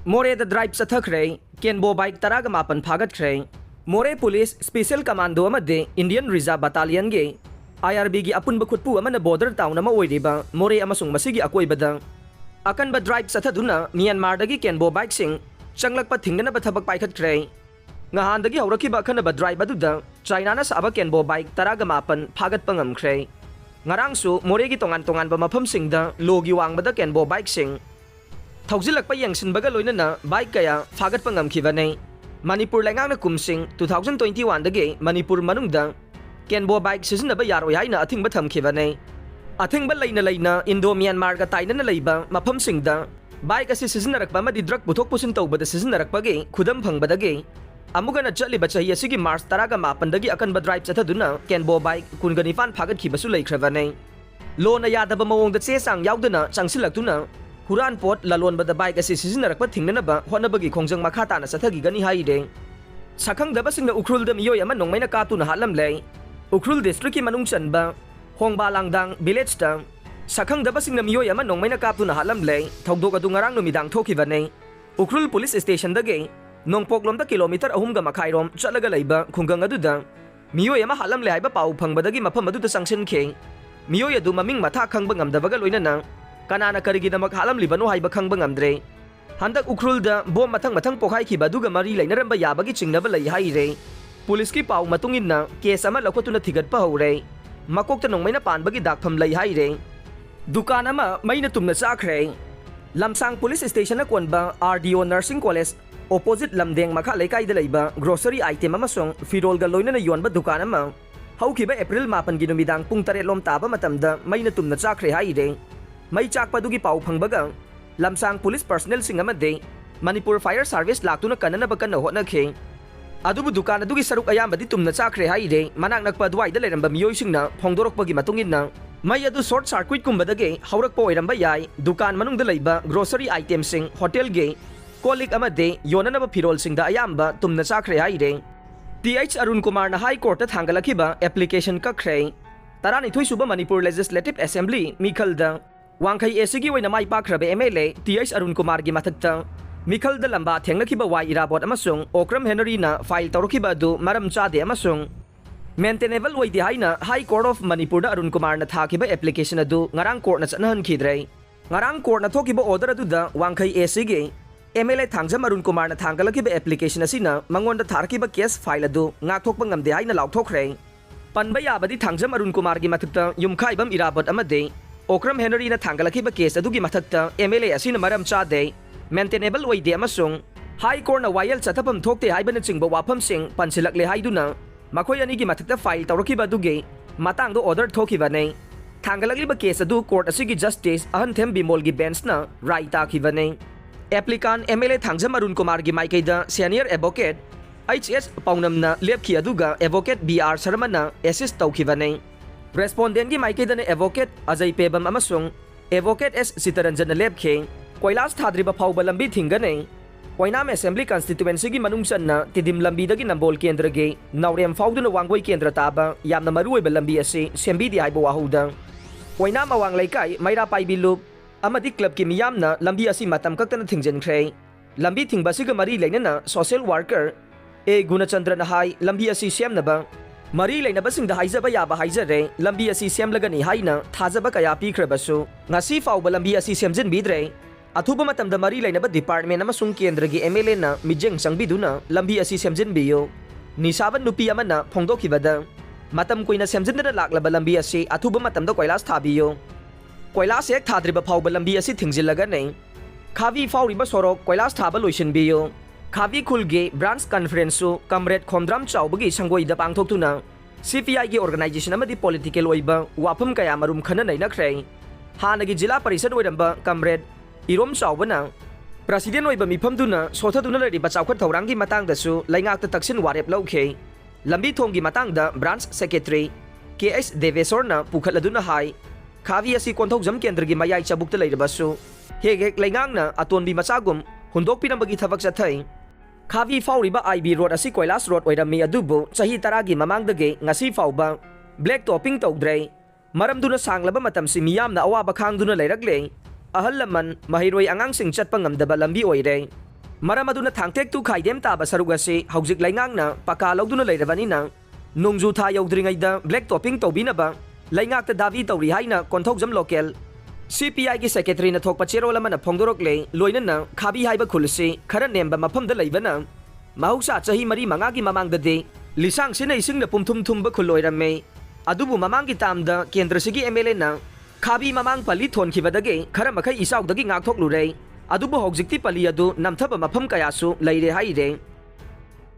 मोरेद drive चथख्रे केनबो bike तराग मापन फागत्ख्रे मोरे पुलिस स्पेशल कमांडो अमदे इंडियन रिजर्व बटालियन गे IRB की अपुनब खुदपु अमन बॉर्डर टाउन अमा ओइरिबा मोरे अमसुंग मसिगी अकोइबदा अकनब ड्राइव चथदुना म्यांमार दगी केनबो बाइक सिंग चंगलकप थिंगनब थबक पाइखत्ख्रे ngahandagi hawrakiba akhanaba drive aduda China na saba kenbo bike taraga mapan phagatpa ngamkhre ngarangsu moregi tongan tongan ba mafam singda logi wangbada kenbo bike sing thaugjilakpa yangsinbaga loinana bike kaya phagatpa ngamkhibane Manipur laingangna kumsing 2021 dagi Manipur manungda kenbo bike sizinaba yaroi haina athingba thamkhibane athingba leina Indo Myanmar ga tainana leiba mafam singda bike asi sizinarakpa madi drug puthok pusin tawbada sizinarakpa ge khudam phangbadagi अमुगन चलिबा चाही असिगी मार्च तरागा मापनदगी अकनबा drive चथदुना केनबो bike कुनगनिफान फागतखिबसु लेख्रबने लोना यादबा मवोंगदा Chesang यावदना चांगसिलक्तुना हुरान pot ललोनबदा bike असि सिजिनरकपा थिंगनबा होनबगी खोंजंग मखाताना चथगिगनि हाइरे सखंगदबसिंगना उख्रुलदा मियोय अमा नोंगमैना कातुना हालमले Ukhrul district की मनुंग चनबा होंगबा लांगदांग विलेजता सखंगदबसिंगना मियोय अमा नोंगमैना कातुना हालमले थौदोक अदु ngarang नुमिदांग थोखिबने उख्रुल पुलिस स्टेशन दगे नोंपोकलोम किलोमीटर अहुमगा मखाइरोम चलगा लैबा खुंगंग अदुदा मियोय अमा हालमले हाइबा पाउ फंगबदगी मफम अदुदा संगसनखे मियोय अदु ममिंग मथा खंगबा ngamdabगा लोइनना कनाना करिगिदमक हालमलिबनो हाइबा खंगबा ngamdre हंदक उख्रुलदा बोम मथंग पोखाइखिबा अदुगा मरी लैनरंबा याबगी चिंगनबा लै हाइरे पुलिस की पाउ मतुंगिना केस अमा लखोतुना थिगतपा हौरे मकोकता नोंमैना पानबगी दागफम लै हाइरे दुकान अमा मैना तुमना चाख्रे लमसांग पुलिस स्टेशन कोनबा RDO nursing college opposite lamdeng makha lekai da leiba grocery item amasong firol ga loina na yonba dukan ama haukiba April 8 gi numidang pung 8 lom taba matamda maina tumna chakre haire mai chakpa dugi pau phangbaga lamsang police personnel sing amade Manipur fire service laktuna kanana bakan na hotna khe adubu dukan adugi saruk ayambadi tumna chakre haire manak nakpa duai da leramba miyoi singna phongdorokpagi matungina mai adu short circuit kumbadage haurakpa oiramba yai dukan manung da leiba grocery item sing hotel ge कोलिक अमदे योननब फिरोल सिंगदा अयाम्बा तुमना चाख्रे हाइरे TH Arun Kumar ना हाई कोर्ट थांगलखिबा एप्लीकेशन कख्रे तरानिथुई सुबा मणिपुर लेजिस्लेटिव असेंबली मिखलदा वांखै एसीगी वैना माइ पाख्रबे MLA TH अरुण कुमार गी मथक्ता मिखलदा लंबा थेंगलखिबा वाई इराबोट अमसुंग ओक्रम हेनरी ना फाइल तौरखिबा दु मरम चादे अमसुंग मेंटेनेबल वैदे हाइना हाई कोर्ट ऑफ मणिपुर दा अरुण कुमार ना थाखिबा एप्लीकेशन अदु ngarang कोर्ट ना चनहनखिद्रे ngarang कोर्ट ना थोखिबा ऑर्डर अदुदा वांखै एसीगी MLA थांगजम अरुण कुमार ना थांगलखिबा एप्लीकेशन असिना मंगोंदा थारखिबा केस फाइल अदु ngathokpa ngamde haina laukthokre panba yabadi Thangjam Arun Kumar गी मथक्ता युमखाइबम इराबत अमदे ओक्रम हेनरी ना थांगलखिबा केस अदुगी मथक्ता MLA असिना मरम चादे मेंटेनेबल वैदे अमसुंग हाई कोर्ट ना वायल चथपम थोकते हाइबना चिंगबा वाफम सिंग पंसिलकले हाइदुना मखोय अनिगी मथक्ता फाइल तौरखिबा अदुगे मतंगदो ऑर्डर थोखिबाने थांगलखिबा केस अदु कोर्ट असिगी जस्टिस अहनथेम बिमोल गी बेंच ना राय ताखिबाने एप्लीकांट MLA थांगजम अरुण कुमार की माइकैदा सीनियर एडवोकेट HS पाउनमना लेपखी अदुगा एडवोकेट BR शर्मा ना एसिस्ट तौखिबने रेस्पोंडेंट की माइकैदा एडवोकेट अजय पेबम अमसुंग एडवोकेट S सीतारंजन लेपखे कोइलास थाद्रिबा फाउबा लंबी थिंगने कोइनाम असेंबली कॉन्स्टिट्यूएंसी की मनुंग चन्ना तिदिम लंबी दगी नंबोल केंद्र गे नवरेम फाउदुना वांगोई केंद्र ताबा यामना मरुओइबा लंबी असि सेंबीदि हाइबा वाहुदा कोइनाम अवांग लैकाई मैरा पाइबिलुप अमदी क्लब की मियामना लंबी असी मतम कक्तन थिंगजनख्रे लंबी थिंगबसिग मरी लेनना सोशल वर्कर ए गुणचंद्र हाई लंबी असी सेमनबा मरी लेनबसिंग हाइजबा याबा हाइजरे लंबी असी सेमलगनी हाइना थाजबा कया पीख्रबसु ngasi फाउबा लंबी असी सेमजिन बिद्रे अथुबा मतमदा मरी लेनबा डिपार्टमेंट अमसुंग केंद्र की MLA ना मिजेंग संगबिदुना लंबी असी सेमजिन बियो निसाबन नुपी अमना फोंदोखिबदा मतम कोइना सेमजिनदा लाक्लबा लंबी असी अथुबा मतमदा कोइलास थाबियो कोइलास एक थाद्रिबा फाउबा लंबी असी थिंगजिलगा नै खावी फाउरिबा सोरोक कोइलास थाबा लोइसनबियो खावी खुलगे ब्रांच कॉन्फ्रेंसु कमरेड खोमद्राम चाउबगी संगोइदा पांगथोक्तुना CPI की ऑर्गेनाइजेशन अमदी पॉलिटिकल ओइबा वाफम कया मरुम खन नैनख्रे हानगी जिला परिषद ओइरंबा कमरेड इरोम चाउबना प्रेसिडेंट ओइबा मिफमदुना सोथदुना लरिबा चाउखत थौरांगी मतंगदसु लैंगाक्ता तक्सिन वारेप लौखे लंबी थोंगी मतंगदा ब्रांच सेक्रेटरी KS देवेश्वरना पुखलदुना हाई खावी असी कोंथौजम केंद्र की मयाई चबुक्त लेरबसु हेग हेग लैंगांगना अतोनबी मचागुम हुंदोकपिरंबगी थबक चथै खावी फाउरिबा IB रोड असी कोइलास रोड ओइरमी अदुबु चही 10 की ममांगदगे ngasi फाउबा ब्लैक टॉपिंग तौद्रे मरमदुना सांगलबा मतमसि मियामना अवाबा खांगदुना लेरकले ahal laman mahiroy angang sing chat pangam da balambi oire मरम अदुना थांगटेक तु खाइदेम ताबा सरुग असे हौजिक लैंगांगना पका लौदुना लैरबनिना नोंजु था यौद्रिङैदा ब्लैक टॉपिंग तौबिनबा लैंगाक्ता दाबी तौरी हाइना कोन्थौजम लोकल CPI की सेक्रेटरी न थोक पचेरोल मन फोंदोरकले लोइनना खाबी हाइबा खुलसे खरा नेम्बा मफमदा लैबना महौसा चही मरी मंगा की ममांगदे लिसांग सिना इसिंग न पुमथुम थुमबा खुलोइरमे अदुबु ममांग की तामदा केंद्र सिगी MLA ना खाबी ममांग पली थोनखिबदगे खरा मखै इसाउदगी ngakthoklure अदुबु हौजिक्ति पली अदु नमथब मफम कयासु लैरे हाइरे